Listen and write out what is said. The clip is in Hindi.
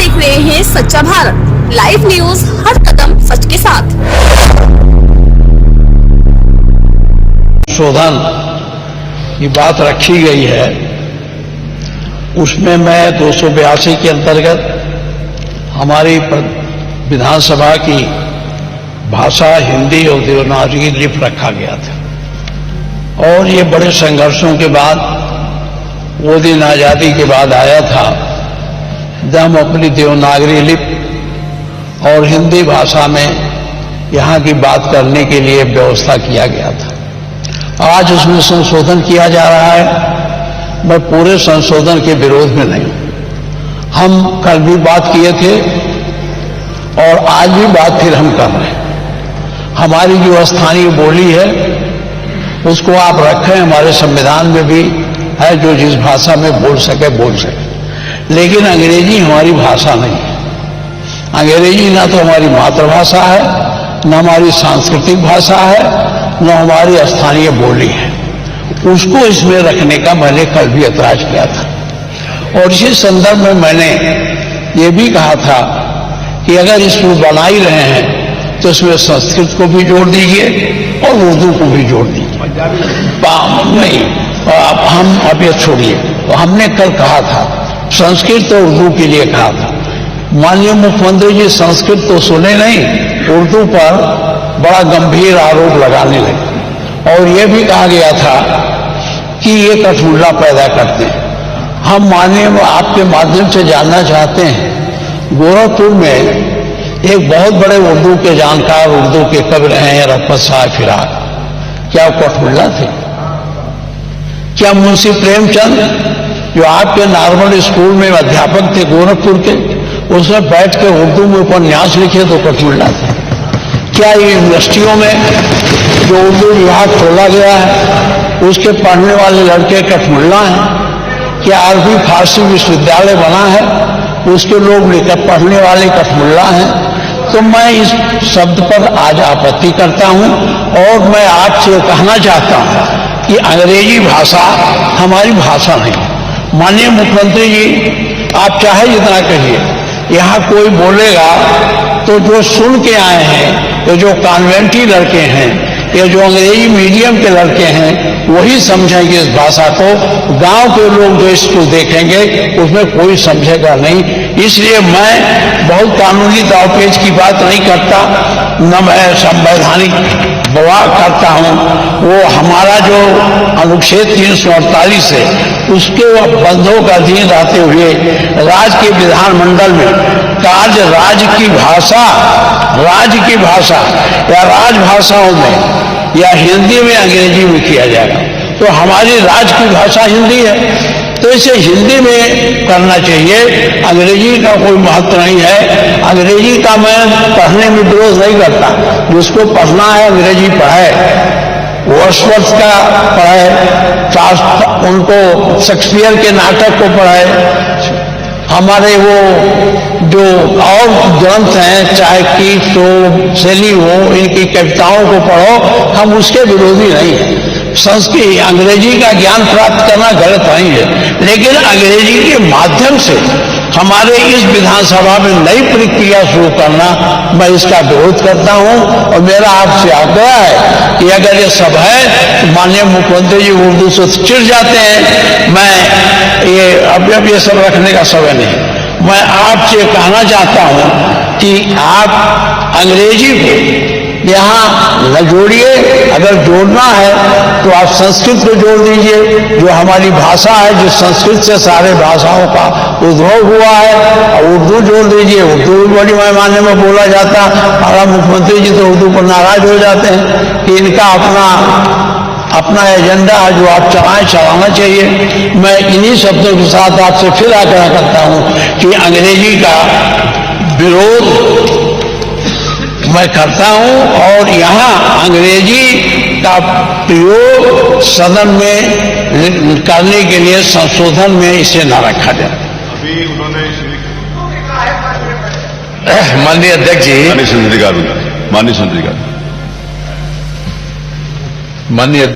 देख रहे हैं सच्चा भारत लाइव न्यूज, हर कदम सच के साथ। संशोधन की बात रखी गई है, उसमें मैं 282 के अंतर्गत हमारी विधानसभा की भाषा हिंदी और देवनागरी लिपि रखा गया था। और ये बड़े संघर्षों के बाद, वो दिन आजादी के बाद आया था जब हम अपनी देवनागरी लिपि और हिंदी भाषा में यहाँ की बात करने के लिए व्यवस्था किया गया था। आज उसमें संशोधन किया जा रहा है। मैं पूरे संशोधन के विरोध में नहीं हूं। हम कल भी बात किए थे और आज भी बात फिर हम कर रहे हैं। हमारी जो स्थानीय बोली है उसको आप रखें, हमारे संविधान में भी है, जो जिस भाषा में बोल सके बोल सके। लेकिन अंग्रेजी हमारी भाषा नहीं है। अंग्रेजी ना तो हमारी मातृभाषा है, न हमारी सांस्कृतिक भाषा है, न हमारी स्थानीय बोली है। उसको इसमें रखने का मैंने कल भी ऐतराज किया था। और इसी संदर्भ में मैंने ये भी कहा था कि अगर इसको बना ही रहे हैं तो इसमें संस्कृत को भी जोड़ दीजिए और उर्दू को भी जोड़ दीजिए। नहीं, हम अब ये छोड़िए। तो हमने कल कहा था संस्कृत और उर्दू के लिए कहा था। माननीय मुख्यमंत्री जी संस्कृत तो सुने नहीं, उर्दू पर बड़ा गंभीर आरोप लगाने लगे। और ये भी कहा गया था कि ये कठपुतला पैदा करते हैं। हम माननीय आपके माध्यम से जानना चाहते हैं, गोरखपुर में एक बहुत बड़े उर्दू के जानकार, उर्दू के कवि रहे हैं रफत साहब फिराक। क्या वो कठपुतला थे? क्या मुंशी प्रेमचंद जो आपके नॉर्मल स्कूल में अध्यापक थे गोरखपुर के, उसमें बैठ के उर्दू में उपन्यास लिखे तो कठपुतला थे? क्या ये यूनिवर्सिटियों में जो उर्दू विभाग खोला गया है उसके पढ़ने वाले लड़के कठपुतला हैं? क्या अरबी फारसी विश्वविद्यालय बना है उसके लोग लेकर पढ़ने वाले कठपुतला हैं? तो मैं इस शब्द पर आज आपत्ति करता हूं और मैं आपसे कहना चाहता हूं कि अंग्रेजी भाषा हमारी भाषा नहीं। माननीय मुख्यमंत्री जी, आप चाहे जितना कहिए, यहाँ कोई बोलेगा तो जो सुन के आए हैं, ये जो कॉन्वेंटी लड़के हैं, ये जो अंग्रेजी मीडियम के लड़के हैं, वही समझेंगे इस भाषा को। गांव के लोग जो इसको देखेंगे उसमें कोई समझेगा नहीं। इसलिए मैं बहुत कानूनी दावपेच की बात नहीं करता, न मैं संवैधानिक बवाल करता हूं। वो हमारा जो अनुच्छेद 348 है उसके बंधों का अधीन रहते हुए राज्य के विधानमंडल में कार्य राज्य की भाषा या राजभाषाओं में या हिंदी में अंग्रेजी में किया जाएगा। तो हमारी राज्य की भाषा हिंदी है, तो इसे हिंदी में करना चाहिए। अंग्रेजी का कोई महत्व नहीं है। अंग्रेजी का मैं पढ़ने में विरोध नहीं करता। जिसको पढ़ना है अंग्रेजी पढ़े, वर्ड्सवर्थ का पढ़े, उनको शेक्सपियर के नाटक को पढ़े, हमारे वो जो और ग्रंथ हैं, चाहे कीट्स हो, शैली हो, इनकी कविताओं को पढ़ो। हम उसके विरोधी नहीं हैं। संस्कृत अंग्रेजी का ज्ञान प्राप्त करना गलत नहीं है, लेकिन अंग्रेजी के माध्यम से हमारे इस विधानसभा में नई प्रक्रिया शुरू करना, मैं इसका विरोध करता हूं। और मेरा आपसे आग्रह है कि अगर ये सब है तो माननीय मुख्यमंत्री जी उर्दू से चिढ़ जाते हैं। मैं ये अब ये सब रखने का समय नहीं। मैं आपसे कहना चाहता हूं कि आप अंग्रेजी को यहाँ न जोड़िए। अगर जोड़ना है तो आप संस्कृत को जोड़ दीजिए, जो हमारी भाषा है, जिस संस्कृत से सारे भाषाओं का उद्भव हुआ है। और उर्दू जोड़ दीजिए। उर्दू भी बड़ी पैमाने में बोला जाता है। हमारा मुख्यमंत्री जी तो उर्दू पर नाराज हो जाते हैं कि इनका अपना एजेंडा है जो आप चलाना चाहिए। मैं इन्हीं शब्दों के साथ आपसे फिर आग्रह करता हूं कि अंग्रेजी का विरोध मैं करता हूं और यहाँ अंग्रेजी का प्रयोग सदन में करने के लिए संशोधन में इसे न रखा जाए। अभी उन्होंने माननीय अध्यक्ष जी, माननीय संसदीय माननीय